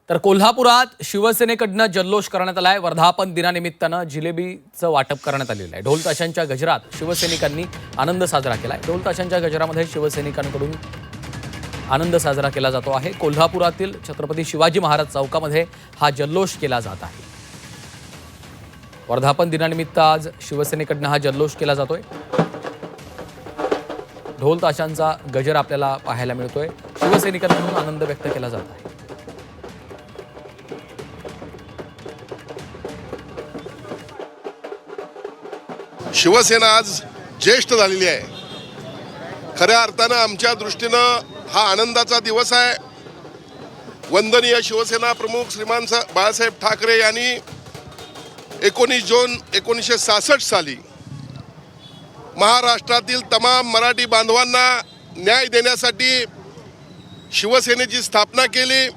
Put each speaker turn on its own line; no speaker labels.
तर कोल्हापुरात शिवसेनेकडनं जल्लोष करण्यात आलाय। वर्धापन दिनानिमित्तानं जिलेबीचं वाटप करण्यात आलेलं आहे। ढोल ताशांच्या गजरात शिवसैनिकांनी आनंद साजरा केलाय। ढोल ताशांच्या गजरामध्ये शिवसैनिकांकडून आनंद साजरा केला जातो आहे। कोल्हापुरातील छत्रपती शिवाजी महाराज चौकामध्ये हा जल्लोष केला जात आहे। वर्धापन दिनानिमित्त आज शिवसेनेकडनं हा जल्लोष केला जातोय। ढोल ताशांचा गजर आपल्याला पाहायला मिळतोय। शिवसैनिकांकडून आनंद व्यक्त केला जात आहे।
शिवसेना आज ज्येष्ठ झालेली आहे। खऱ्या अर्थानं आमच्या दृष्टीनं हा आनंदाचा दिवस आहे। वंदनीय शिवसेना प्रमुख श्रीमान बाळासाहेब ठाकरे यांनी 19 जून 1966 साली महाराष्ट्रातील तमाम मराठी बांधवांना न्याय देण्यासाठी शिवसेनेची स्थापना केली।